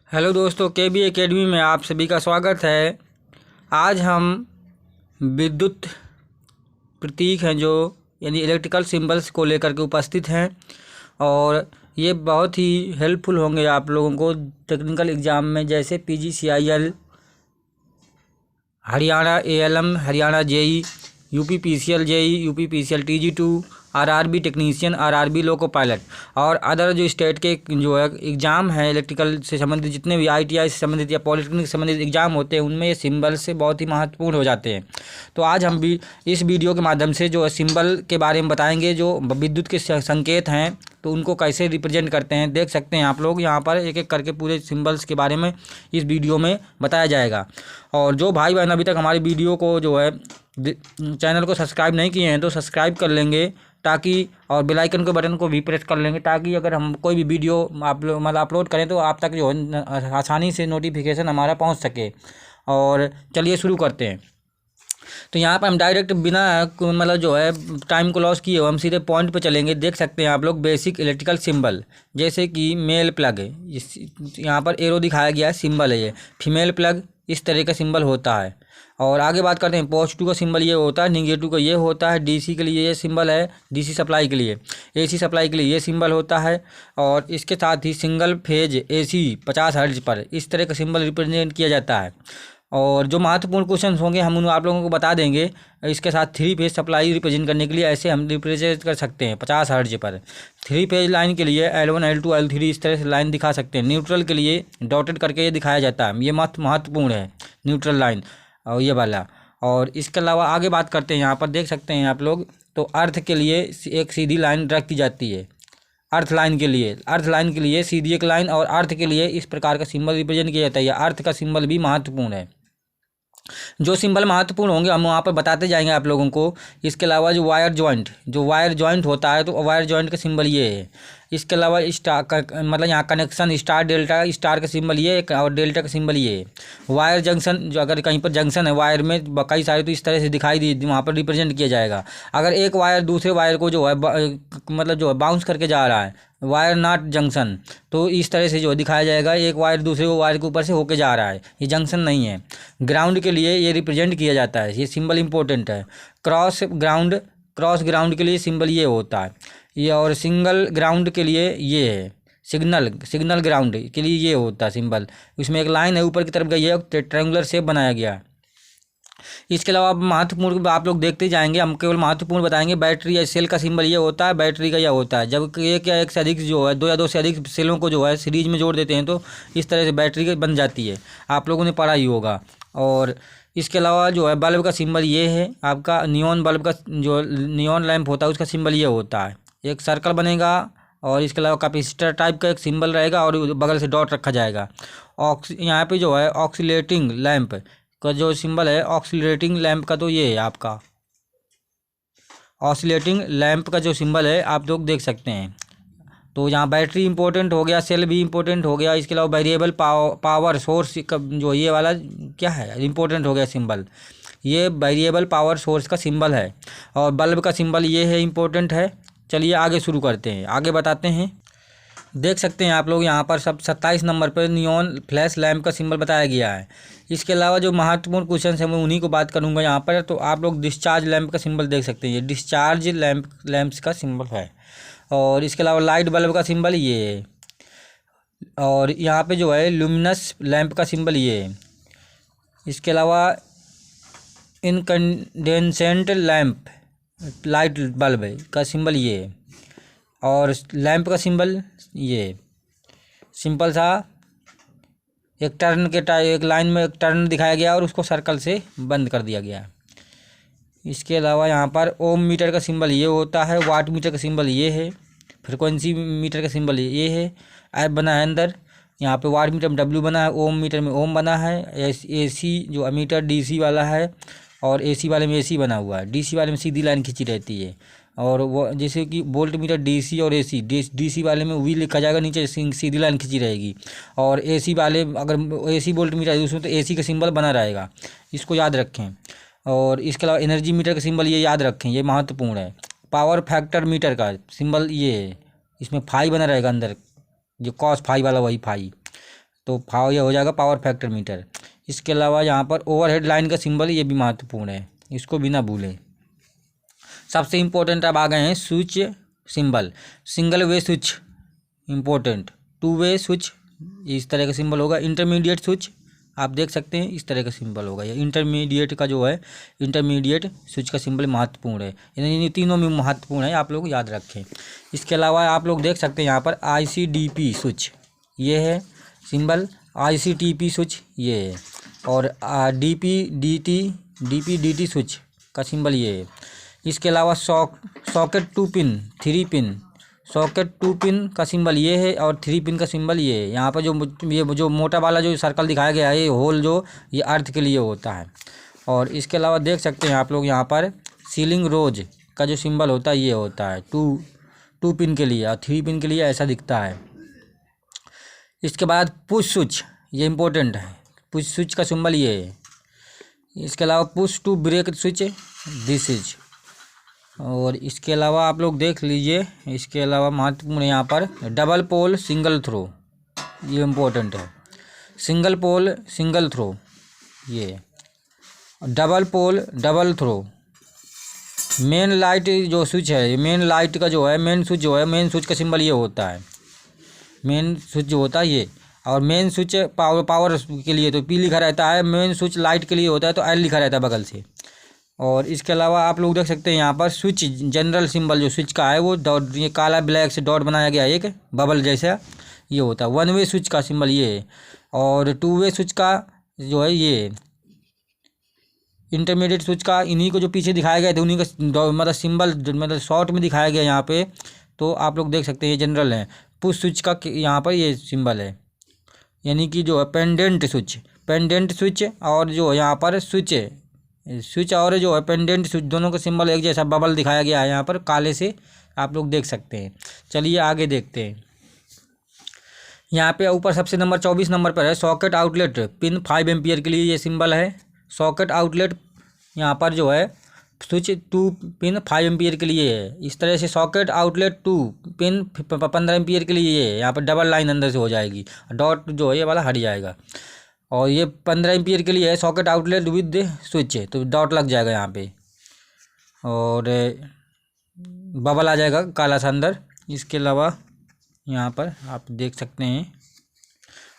Hello दोस्तों, के B academy में आप सभी का स्वागत है। आज हम विद्युत प्रतीक हैं जो यानी इलेक्ट्रिकल सिंबल्स को लेकर के उपस्थित हैं और ये बहुत ही हेल्पफुल होंगे आप लोगों को टेक्निकल एग्ज़ाम में, जैसे PGCIL, Haryana ALM, Haryana JEE, UP PCL JEE, UP PCL TG2, RRB technician, RRB loco pilot और अदर जो स्टेट के जो है एग्ज़ाम है इलेक्ट्रिकल से संबंधित, जितने भी ITI से संबंधित या पॉलिटेक्निक से संबंधित एग्ज़ाम होते हैं उनमें ये सिंबल से बहुत ही महत्वपूर्ण हो जाते हैं। तो आज हम भी इस वीडियो के माध्यम से जो सिंबल के बारे में बताएंगे, जो विद्युत के संकेत हैं तो उनको कैसे रिप्रेजेंट करते हैं। देख सकते हैं आप लोग यहाँ पर एक एक करके पूरे सिंबल्स के बारे में इस वीडियो में बताया जाएगा। और जो भाई बहन अभी तक हमारी वीडियो को जो है चैनल को सब्सक्राइब नहीं किए हैं तो सब्सक्राइब कर लेंगे, ताकि और बेल आइकन के बटन को भी प्रेस कर लेंगे, ताकि अगर हम कोई भी वीडियो अपलोड करें तो आप तक जो है आसानी से नोटिफिकेशन हमारा पहुंच सके। और चलिए शुरू करते हैं। तो यहाँ पर हम डायरेक्ट बिना जो है टाइम को लॉस किए हम सीधे पॉइंट पे चलेंगे। देख सकते हैं आप लोग बेसिक इलेक्ट्रिकल सिंबल, जैसे कि मेल प्लग, यहाँ पर एरो दिखाया गया है, सिंबल है ये। फीमेल प्लग इस तरह का सिंबल होता है। और आगे बात करते हैं, पॉजिटिव का सिंबल ये होता है, निगेटिव का ये होता है। DC के लिए ये सिंबल है, DC सप्लाई के लिए। AC सप्लाई के लिए ये सिंबल होता है। और इसके साथ ही सिंगल फेज AC 50 हर्ट्ज पर इस तरह का सिंबल रिप्रेजेंट किया जाता है। और जो महत्वपूर्ण क्वेश्चन होंगे हम उन आप लोगों को बता देंगे। इसके साथ 3 फेज सप्लाई रिप्रेजेंट करने के लिए ऐसे हम रिप्रेजेंट कर सकते हैं 50 हर्ट्ज पर। 3 फेज लाइन के लिए L1 L2 L3 इस तरह से लाइन दिखा सकते हैं। न्यूट्रल के लिए डॉटेड करके ये दिखाया जाता है, ये महत्वपूर्ण है न्यूट्रल लाइन और ये वाला। और इसके अलावा आगे बात करते हैं, यहाँ पर देख सकते हैं आप लोग, तो अर्थ के लिए एक सीधी लाइन रखी जाती है। अर्थ लाइन के लिए सीधी एक लाइन, और अर्थ के लिए इस प्रकार का सिंबल रिप्रेजेंट किया जाता है। अर्थ का सिंबल भी महत्वपूर्ण है। जो सिंबल महत्वपूर्ण होंगे हम वहाँ पर बताते जाएंगे आप लोगों को। इसके अलावा जो वायर जॉइंट होता है, तो वायर जॉइंट का सिंबल ये है। इसके अलावा स्टार का यहाँ कनेक्शन, स्टार डेल्टा, स्टार का सिंबल ये है और डेल्टा का सिंबल ये है। वायर जंक्शन, जो अगर कहीं पर जंक्शन है वायर में कई सारे, तो इस तरह से दिखाई दी वहाँ पर रिप्रेजेंट किया जाएगा। अगर एक वायर दूसरे वायर को जो है जो है बाउंस करके जा रहा है, वायर नॉट जंक्शन, तो इस तरह से जो दिखाया जाएगा, एक वायर दूसरे वायर के ऊपर से होके जा रहा है, ये जंक्शन नहीं है। ग्राउंड के लिए ये रिप्रेजेंट किया जाता है, ये सिंबल इंपॉर्टेंट है। क्रॉस ग्राउंड के लिए सिंबल ये होता है ये। और सिंगल ग्राउंड के लिए ये है, सिग्नल ग्राउंड के लिए ये होता है सिंबल। इसमें एक लाइन है ऊपर की तरफ गई है, ट्रायंगुलर शेप बनाया गया है। इसके अलावा महत्वपूर्ण आप लोग देखते जाएंगे, हम केवल महत्वपूर्ण बताएंगे। बैटरी या सेल का सिंबल ये होता है, बैटरी का यह होता है। जब एक या एक से अधिक जो है, दो या दो से अधिक सेलों को जो है सीरीज में जोड़ देते हैं तो इस तरह से बैटरी बन जाती है, आप लोगों ने पढ़ा ही होगा। और इसके अलावा जो है बल्ब का सिंबल ये है आपका। नियॉन बल्ब का जो नियॉन लैंप होता है उसका सिंबल ये होता है, एक सर्कल बनेगा और इसके अलावा कैपेसिटर टाइप का एक सिंबल रहेगा और बगल से डॉट रखा जाएगा। यहाँ पे जो है ऑक्सीलेटिंग लैंप का जो सिंबल है, ऑक्सीलेटिंग लैंप का तो ये है आपका। ऑक्सीलेटिंग लैंप का जो सिंबल है आप लोग देख सकते हैं। तो यहाँ बैटरी इंपॉर्टेंट हो गया, सेल भी इंपॉर्टेंट हो गया। इसके अलावा वेरिएबल पावर सोर्स का जो ये वाला क्या है, इंपॉर्टेंट हो गया सिंबल। ये वेरिएबल पावर सोर्स का सिंबल है। और बल्ब का सिंबल ये है, इंपॉर्टेंट है। चलिए आगे शुरू करते हैं, आगे बताते हैं। देख सकते हैं आप लोग यहाँ पर सब 27 नंबर पर नियॉन फ्लैश लैंप का सिंबल बताया गया है। इसके अलावा जो महत्वपूर्ण क्वेश्चन है मैं उन्हीं को बात करूँगा यहाँ पर। तो आप लोग डिस्चार्ज लैंप का सिंबल देख सकते हैं, ये डिस्चार्ज लैंप्स का सिंबल है। और इसके अलावा लाइट बल्ब का सिंबल ये है। और यहाँ पे जो है लुमिनस लैंप का सिंबल ये है। इसके अलावा इनकंडेंसेंट लैंप लाइट बल्ब का सिंबल ये है। और लैंप का सिंबल ये सिंपल सा एक टर्न के एक लाइन में एक टर्न दिखाया गया और उसको सर्कल से बंद कर दिया गया। इसके अलावा यहाँ पर ओम मीटर का सिंबल ये होता है, वाट मीटर का सिंबल ये है, फ्रिक्वेंसी मीटर का सिंबल ये है। ऐप बना है अंदर, यहाँ पे वाट मीटर में W बना है, ओम मीटर में ओम बना है। AC जो अमीटर DC वाला है और AC वाले में AC बना हुआ है। DC वाले में सीधी लाइन खींची रहती है। और वो जैसे कि वोल्ट मीटर DC और AC, DC वाले में V लिखा जाएगा, नीचे सीधी लाइन खींची रहेगी। और AC वाले अगर AC वोल्ट मीटर है उसमें तो AC का सिंबल बना रहेगा, इसको याद रखें। और इसके अलावा एनर्जी मीटर का सिंबल ये याद रखें, ये महत्वपूर्ण है। पावर फैक्टर मीटर का सिंबल ये है, इसमें फाई बना रहेगा अंदर, जो कॉस फाई वाला वही फाई। तो ये हो जाएगा पावर फैक्टर मीटर। इसके अलावा यहाँ पर ओवरहेड लाइन का सिंबल, ये भी महत्वपूर्ण है, इसको भी ना भूलें। सबसे इम्पोर्टेंट अब आ गए हैं switch symbol. Single way switch important, two way switch इस तरह का सिंबल होगा, इंटरमीडिएट स्विच आप देख सकते हैं इस तरह का सिंबल होगा। ये इंटरमीडिएट का जो है, इंटरमीडिएट स्विच का सिंबल महत्वपूर्ण है, यानी तीनों में महत्वपूर्ण है, आप लोग याद रखें। इसके अलावा आप लोग देख सकते हैं यहाँ पर ICDP स्विच, ये है सिंबल, ICTP स्विच ये है, और DP-DT स्विच का सिंबल ये है। इसके अलावा socket 2 pin 3 pin, socket 2 pin का सिंबल ये है और 3 पिन का सिंबल ये है। यहाँ पर जो मोटा वाला जो सर्कल दिखाया गया है, ये होल जो ये अर्थ के लिए होता है। और इसके अलावा देख सकते हैं आप लोग यहाँ पर सीलिंग रोज का जो सिंबल होता है ये होता है 2 पिन के लिए, और 3 पिन के लिए ऐसा दिखता है। इसके बाद पुश स्विच, ये इम्पोर्टेंट है, पुश स्विच का सिंबल ये है। इसके अलावा push to break switch this is. और इसके अलावा आप लोग देख लीजिए, इसके अलावा महत्वपूर्ण यहाँ पर डबल पोल सिंगल थ्रो, ये इम्पोर्टेंट है। सिंगल पोल सिंगल थ्रो, ये double pole double throw. Main light जो स्विच है, मेन लाइट का जो है, मेन स्विच जो है, मेन स्विच का सिंबल ये होता है, मेन स्विच जो होता है ये। और मेन स्विच पावर के लिए तो P लिखा रहता है, मेन स्विच लाइट के लिए होता है तो L लिखा रहता है बगल से। और इसके अलावा आप लोग देख सकते हैं यहाँ पर स्विच जनरल सिंबल जो स्विच का है वो डॉट, ये काला ब्लैक से डॉट बनाया गया है एक बबल जैसा, ये होता है। 1 वे स्विच का सिंबल ये है, और 2 वे स्विच का जो है ये इंटरमीडिएट स्विच का, इन्हीं को जो पीछे दिखाया गया था उन्हीं का मतलब सिंबल मतलब शॉर्ट में दिखाया गया यहाँ पे, तो आप लोग देख सकते हैं ये जनरल है। पुश स्विच का यहाँ पर ये सिंबल है, यानी कि जो है पेंडेंट स्विच और जो यहाँ पर स्विच और जो है पेंडेंट स्विच, दोनों का सिंबल एक जैसा बबल दिखाया गया है यहाँ पर काले से, आप लोग देख सकते हैं। चलिए आगे देखते हैं। यहाँ पे ऊपर सबसे नंबर 24 नंबर पर है सॉकेट आउटलेट पिन 5 एम्पियर के लिए, ये सिंबल है। सॉकेट आउटलेट यहाँ पर जो है स्विच 2 पिन 5 एम्पियर के लिए है। इस तरह से सॉकेट आउटलेट 2 पिन 15 एम्पियर के लिए ये है। यहाँ पर डबल लाइन अंदर से हो जाएगी, डॉट जो है ये वाला हट जाएगा। और ये 15 एम्पियर के लिए है सॉकेट आउटलेट विद स्विच है, तो डॉट लग जाएगा यहाँ पे और बबल आ जाएगा काला सा अंदर। इसके अलावा यहाँ पर आप देख सकते हैं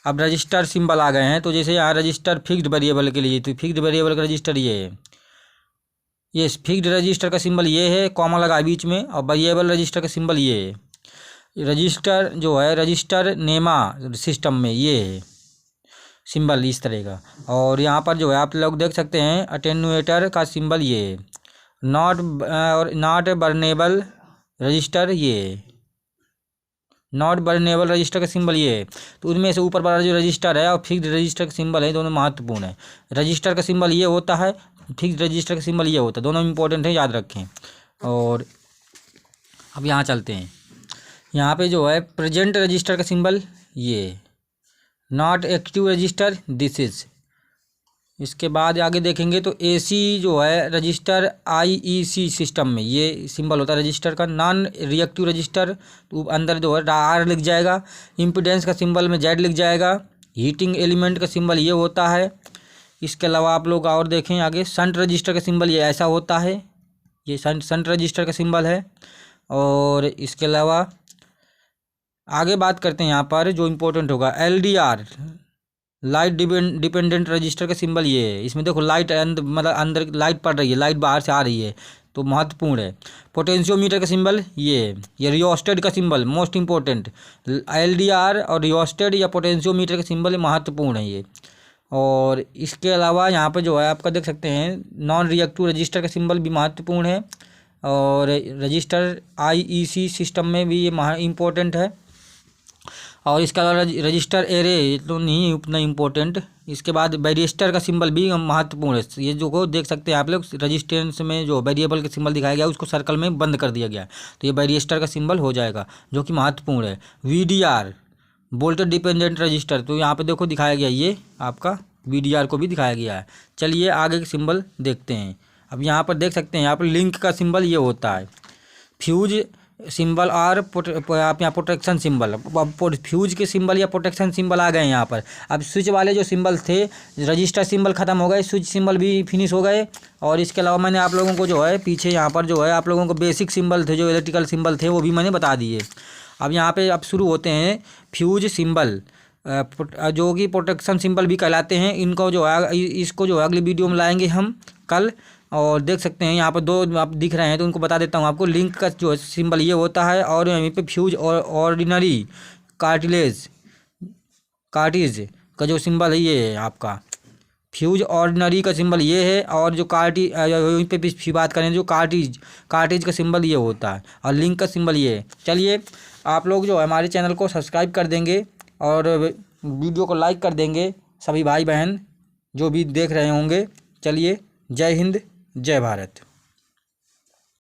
अब रजिस्टर सिंबल आ गए हैं। तो जैसे यहाँ रजिस्टर फिक्स्ड वेरिएबल के लिए, तो फिक्स्ड वेरिएबल का रजिस्टर ये है, ये फिक्स्ड रजिस्टर का सिंबल ये है, कॉमा लगा बीच में, और वेरिएबल रजिस्टर का सिंबल ये है। रजिस्टर जो है रजिस्टर नेमा सिस्टम में ये है सिंबल इस तरह का। और यहाँ पर जो है आप लोग देख सकते हैं अटेन्यूएटर का सिंबल ये है। नॉट बर्नेबल रजिस्टर ये है, नॉट बर्नेबल रजिस्टर का सिंबल ये है। तो उनमें से ऊपर वाला जो रजिस्टर है और फिक्स्ड रजिस्टर का सिंबल है, दोनों महत्वपूर्ण है। रजिस्टर का सिंबल ये होता है, फिक्स्ड रजिस्टर का सिंबल ये होता है, दोनों इंपॉर्टेंट है, याद रखें। और अब यहाँ चलते हैं, यहाँ पे जो है प्रेजेंट रजिस्टर का सिंबल ये, not active resistor this is. इसके बाद आगे देखेंगे तो AC जो है रजिस्टर IEC सिस्टम में ये सिंबल होता है रजिस्टर का। नॉन रिएक्टिव रजिस्टर तो अंदर जो है R लिख जाएगा, इम्पीडेंस का सिंबल में Z लिख जाएगा, हीटिंग एलिमेंट का सिंबल ये होता है। इसके अलावा आप लोग और देखें आगे, शंट रजिस्टर का सिंबल ये ऐसा होता है, ये शंट रजिस्टर का सिंबल है। और इसके अलावा आगे बात करते हैं यहाँ पर जो इम्पोर्टेंट होगा LDR लाइट डिपेंडेंट रजिस्टर का सिंबल ये है। इसमें देखो लाइट मतलब अंदर लाइट पड़ रही है, लाइट बाहर से आ रही है, तो महत्वपूर्ण है। पोटेंशियोमीटर का सिंबल ये है, ये रियोस्टेट का सिंबल मोस्ट इम्पोर्टेंट। LDR और रियोस्टेट या पोटेंशियोमीटर का सिंबल महत्वपूर्ण है ये। और इसके अलावा यहाँ पर जो है आपका देख सकते हैं नॉन रिएक्टिव रजिस्टर का सिंबल भी महत्वपूर्ण है। और रजिस्टर IEC सिस्टम में भी ये इम्पोर्टेंट है। और इसके अलावा रजिस्टर एरे तो नहीं उतना इम्पोर्टेंट। इसके बाद बैरिस्टर का सिंबल भी महत्वपूर्ण है। ये जो को देख सकते हैं आप लोग, रजिस्टेंस में जो वेरिएबल का सिंबल दिखाया गया उसको सर्कल में बंद कर दिया गया, तो ये बैरिस्टर का सिंबल हो जाएगा जो कि महत्वपूर्ण है। VDR वोल्टेज डिपेंडेंट रजिस्टर, तो यहाँ पे देखो दिखाया गया, ये आपका VDR को भी दिखाया गया है। चलिए आगे के सिंबल देखते हैं। अब यहाँ पर देख सकते हैं, यहाँ पर लिंक का सिंबल ये होता है। फ्यूज सिंबल और आप यहाँ प्रोटेक्शन सिंबल, फ्यूज के सिंबल या प्रोटेक्शन सिंबल आ गए यहाँ पर। अब स्विच वाले जो सिंबल थे, रजिस्टर सिंबल ख़त्म हो गए, स्विच सिंबल भी फिनिश हो गए। और इसके अलावा मैंने आप लोगों को जो है पीछे यहाँ पर जो है आप लोगों को बेसिक सिंबल थे, जो इलेक्ट्रिकल सिंबल थे, वो भी मैंने बता दिए। अब यहाँ पे अब शुरू होते हैं फ्यूज सिंबल, जो कि प्रोटेक्शन सिंबल भी कहलाते हैं। इनको जो है इसको जो है अगली वीडियो में लाएंगे हम कल। और देख सकते हैं यहाँ पर दो आप दिख रहे हैं, तो उनको बता देता हूँ आपको। लिंक का जो सिंबल ये होता है, और यहीं पे फ्यूज और ऑर्डिनरी कार्टिलेज का जो सिंबल है ये है आपका। फ्यूज ऑर्डिनरी का सिंबल ये है, और जो यहीं पे भी बात करें जो कार्टिज का सिंबल ये होता है, और लिंक का सिंबल ये है। चलिए, आप लोग जो हमारे चैनल को सब्सक्राइब कर देंगे और वीडियो को लाइक कर देंगे, सभी भाई बहन जो भी देख रहे होंगे। चलिए, जय हिंद, जय भारत।